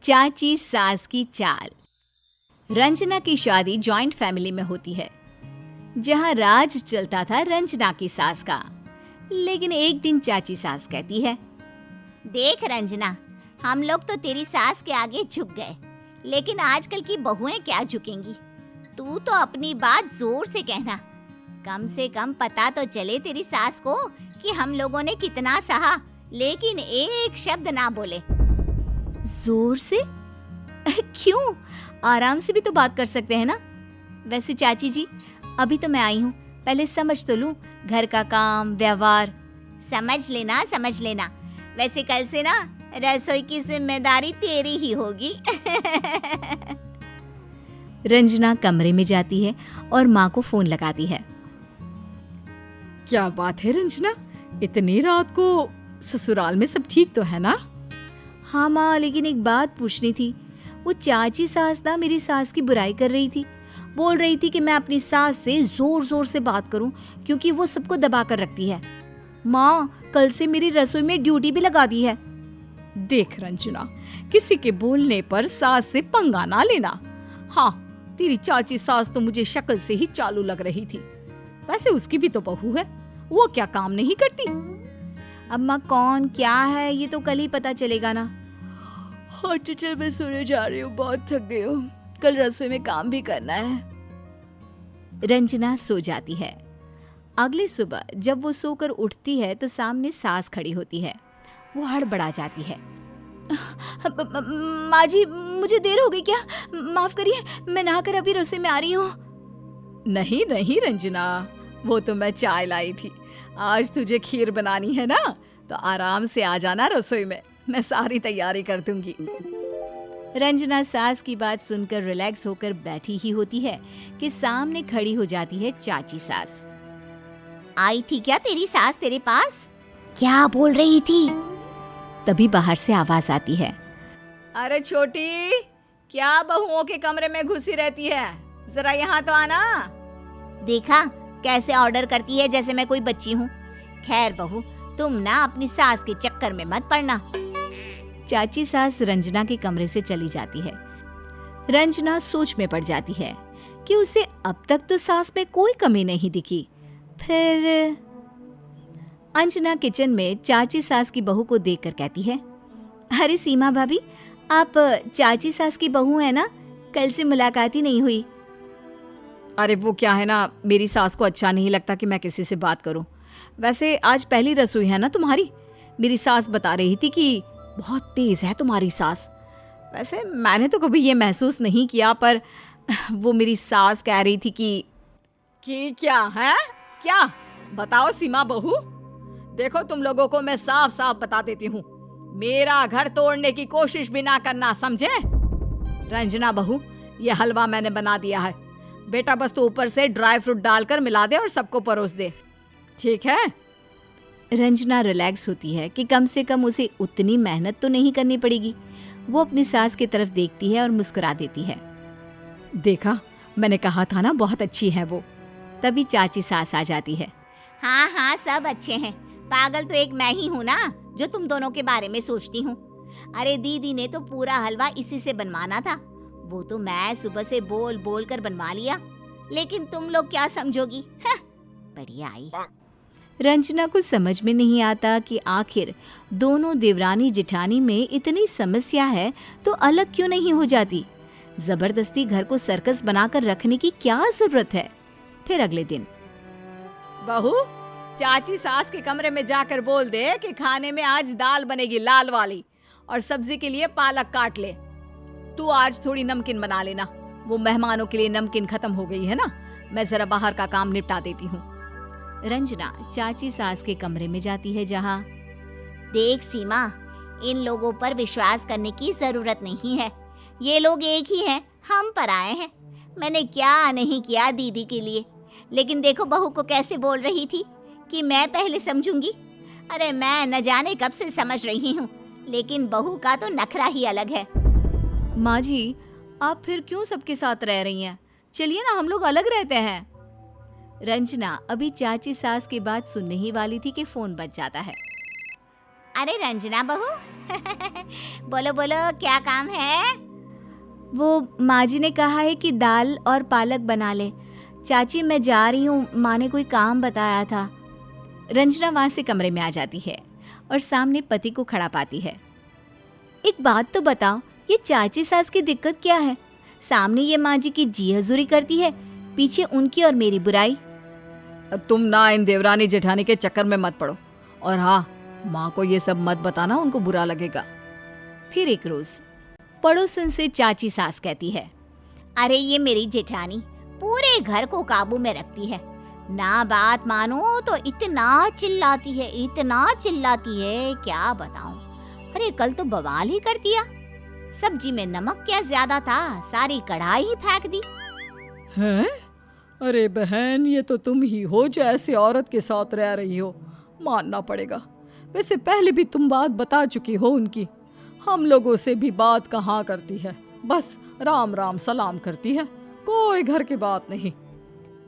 चाची सास की चाल। रंजना की शादी जॉइंट फैमिली में होती है, जहां राज चलता था रंजना की सास का। लेकिन एक दिन चाची सास कहती है, देख रंजना, हम लोग तो तेरी सास के आगे झुक गए, लेकिन आजकल की बहुएं क्या झुकेंगी। तू तो अपनी बात जोर से कहना, कम से कम पता तो चले तेरी सास को कि हम लोगों ने कितना सहा, लेकिन एक शब्द ना बोले। जोर से? क्यों? आराम से भी तो बात कर सकते हैं ना। वैसे चाची जी, अभी तो मैं आई हूँ, पहले समझ तो लूं घर का काम व्यवहार। समझ लेना। वैसे कल से ना रसोई की जिम्मेदारी तेरी ही होगी। रंजना कमरे में जाती है और माँ को फोन लगाती है। क्या बात है रंजना, इतनी रात को ससुराल में सब ठीक तो है ना? हाँ माँ, लेकिन एक बात पूछनी थी। वो चाची सास ना मेरी सास की बुराई कर रही थी। बोल रही थी कि मैं अपनी सास से जोर जोर से बात करूं क्योंकि वो सबको दबा कर रखती है। माँ, कल से मेरी रसोई में ड्यूटी भी लगा दी है। देख रंजना, किसी के बोलने पर सास से पंगा ना लेना। हाँ, तेरी चाची सास तो मुझे शक्ल से ही चालू लग रही थी। वैसे उसकी भी तो बहू है, वो क्या काम नहीं करती? अम्मा, कौन क्या है ये तो कल ही पता चलेगा ना। हाँ चल, मैं सोने जा रही हूँ, बहुत थक गई हूँ, कल रसोई में काम भी करना है। रंजना सो जाती है। अगली सुबह जब वो सोकर उठती है तो सामने सास खड़ी होती है। वो हड़बड़ा जाती है। माँ जी, मुझे देर हो गई क्या? माफ करिए, मैं नहाकर अभी रसोई में आ रही हूँ। नहीं रंजना, वो तो मैं चाय लाई थी। आज तुझे खीर बनानी है ना, तो आराम से आ जाना रसोई में, मैं सारी तैयारी कर दूंगी। रंजना सास की बात सुनकर रिलैक्स होकर बैठी ही होती है कि सामने खड़ी हो जाती है चाची सास। आई थी क्या तेरी सास तेरे पास? क्या बोल रही थी? तभी बाहर से आवाज आती है। अरे छोटी, क्या बहुओं के कमरे में घुसी रहती है, जरा यहाँ तो आना। देखा कैसे ऑर्डर करती है, जैसे मैं कोई बच्ची हूँ। खैर बहू, तुम ना अपनी सास के चक्कर में मत पड़ना। चाची सास रंजना के कमरे से चली जाती है। रंजना सोच में पड़ जाती है कि उसे अब तक तो सास में कोई कमी नहीं दिखी। फिर अंजना किचन में चाची सास की बहू को देखकर कहती है, अरे सीमा भाभी, आप चाची सास की बहू है ना? कल से मुलाकात ही नहीं हुई। अरे वो क्या है ना, मेरी सास को अच्छा नहीं लगता कि मैं किसी से बात करूं। वैसे आज पहली रसोई है ना तुम्हारी। मेरी सास बता रही थी कि बहुत तेज है तुम्हारी सास। वैसे मैंने तो कभी ये महसूस नहीं किया, पर वो मेरी सास कह रही थी कि क्या है? क्या बताओ सीमा बहू, देखो तुम लोगों को मैं साफ साफ बता देती हूँ, मेरा घर तोड़ने की कोशिश भी ना करना, समझे? रंजना बहू, ये हलवा मैंने बना दिया है, बेटा बस तो ऊपर से ड्राई फ्रूट डालकर मिला दे और सबको परोस दे, ठीक है? रंजना रिलैक्स होती है कि कम से कम उसे उतनी मेहनत तो नहीं करनी पड़ेगी। वो अपनी सास की तरफ देखती है और मुस्कुरा देती है। देखा, मैंने कहा था ना, बहुत अच्छी है वो। तभी चाची सास आ जाती है। हाँ, सब अच्छे हैं। पागल तो एक मैं ही हूँ ना, जो तुम दोनों के बारे में सोचती हूँ। अरे दीदी ने तो पूरा हलवा इसी से बनवाना था, वो तो मैं सुबह से बोल बोल कर बनवा लिया, लेकिन तुम लोग क्या समझोगी? बढ़िया आई। रंजना को समझ में नहीं आता कि आखिर दोनों देवरानी जेठानी में इतनी समस्या है तो अलग क्यों नहीं हो जाती। जबरदस्ती घर को सर्कस बनाकर रखने की क्या जरूरत है। फिर अगले दिन, बहू, चाची सास के कमरे में जाकर बोल दे कि खाने में आज दाल बनेगी लाल वाली, और सब्जी के लिए पालक काट ले। तू आज थोड़ी नमकीन बना लेना, वो मेहमानों के लिए नमकीन खत्म हो गई है ना, मैं जरा बाहर का काम निपटा देती हूँ। रंजना चाची सास के कमरे में जाती है, जहाँ देख सीमा, इन लोगों पर विश्वास करने की जरूरत नहीं है। ये लोग एक ही हैं, हम पर आए हैं। मैंने क्या नहीं किया दीदी के लिए, लेकिन देखो बहू को कैसे बोल रही थी कि मैं पहले समझूंगी। अरे मैं न जाने कब से समझ रही हूँ, लेकिन बहू का तो नखरा ही अलग है। माँ जी, आप फिर क्यों सबके साथ रह रही हैं? चलिए ना, हम लोग अलग रहते हैं। रंजना अभी चाची सास की बात सुनने ही वाली थी कि फोन बज जाता है। अरे रंजना बहू, बोलो बोलो, क्या काम है? वो माँ जी ने कहा है कि दाल और पालक बना ले। चाची मैं जा रही हूँ, माँ ने कोई काम बताया था। रंजना वहाँ से कमरे में आ जाती है और सामने पति को खड़ा पाती है। एक बात तो बताओ, ये चाची सास की दिक्कत क्या है? सामने ये माँ जी की जी हजूरी करती है, पीछे उनकी और मेरी बुराई। तुम ना इन देवरानी जेठानी के चक्कर में मत पड़ो, और हाँ, माँ को ये सब मत बताना, उनको बुरा लगेगा। फिर एक रोज पड़ोसन से चाची सास कहती है, अरे ये मेरी जेठानी पूरे घर को काबू में रखती है। ना बात मानो तो इतना चिल्लाती है, इतना चिल्लाती है, क्या बताऊं। अरे कल तो बवाल ही कर दिया। सब्जी में नमक क्या ज्यादा था, सारी कढ़ाई ही फेंक दी। हैं? अरे बहन, ये तो तुम ही हो जो ऐसे औरत के साथ रह रही हो, मानना पड़ेगा। वैसे पहले भी तुम बात बता चुकी हो उनकी। हम लोगों से भी बात कहाँ करती है, बस राम राम सलाम करती है, कोई घर की बात नहीं।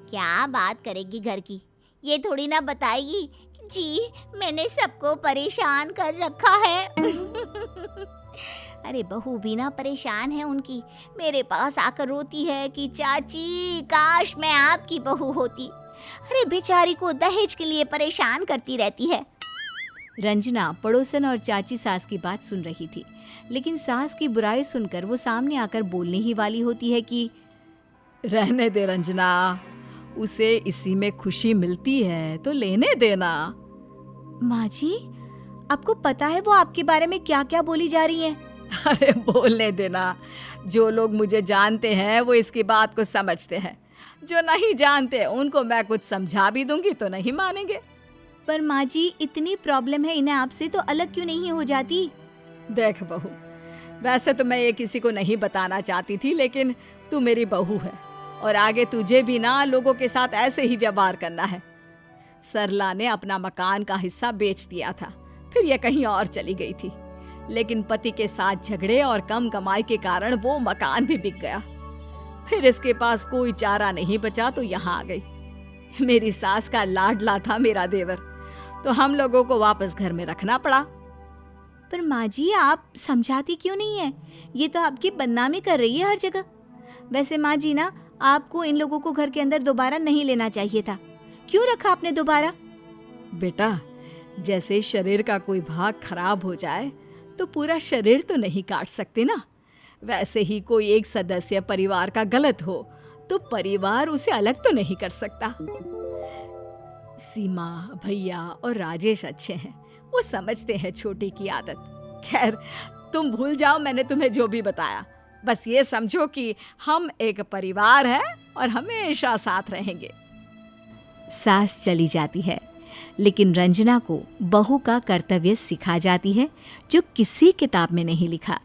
क्या बात करेगी घर की, ये थोड़ी ना बताएगी जी मैंने सबको परेशान कर रखा है। अरे बहू भी ना परेशान है उनकी, मेरे पास आकर रोती है कि चाची काश मैं आपकी बहू होती। अरे बेचारी को दहेज के लिए परेशान करती रहती है। रंजना पड़ोसन और चाची सास की बात सुन रही थी, लेकिन सास की बुराई सुनकर वो सामने आकर बोलने ही वाली होती है कि रहने दे रंजना, उसे इसी में खुशी मिलती है तो लेने देना। माँ जी, आपको पता है वो आपके बारे में क्या क्या बोली जा रही है? अरे बोलने देना, जो लोग मुझे जानते हैं वो इसकी बात को समझते हैं, जो नहीं जानते उनको मैं कुछ समझा भी दूंगी तो नहीं मानेंगे। पर माँ जी, इतनी प्रॉब्लम है, इन्हें आपसे तो अलग क्यों नहीं हो जाती? देख बहू, वैसे तो मैं ये किसी को नहीं बताना चाहती थी, लेकिन तू मेरी बहू है और आगे तुझे भी ना लोगों के साथ ऐसे ही व्यवहार करना है। सरला ने अपना मकान का हिस्सा बेच दिया था, फिर ये कहीं और चली गई थी, लेकिन पति के साथ झगड़े और कम कमाई के कारण वो मकान भी बिक गया। फिर इसके पास कोई चारा नहीं बचा तो यहाँ आ गई। मेरी सास का लाडला था मेरा देवर, तो हम लोगों को वापस घर में रखना पड़ा। पर माँ जी, आप समझाती क्यों नहीं है? ये तो आपकी बदनामी कर रही है हर जगह। वैसे माँ जी ना, आपको इन लोगों को घर के अंदर दोबारा नहीं लेना चाहिए था। क्यों रखा आपने दोबारा? बेटा, जैसे शरीर का कोई भाग खराब हो जाए तो पूरा शरीर तो नहीं काट सकते ना, वैसे ही कोई एक सदस्य परिवार का गलत हो तो परिवार उसे अलग तो नहीं कर सकता। सीमा, भैया और राजेश अच्छे हैं, वो समझते हैं छोटी की आदत। खैर, तुम भूल जाओ मैंने तुम्हें जो भी बताया, बस ये समझो कि हम एक परिवार हैं और हमेशा साथ रहेंगे। सास चली जाती है, लेकिन रंजना को बहू का कर्तव्य सिखा जाती है, जो किसी किताब में नहीं लिखा।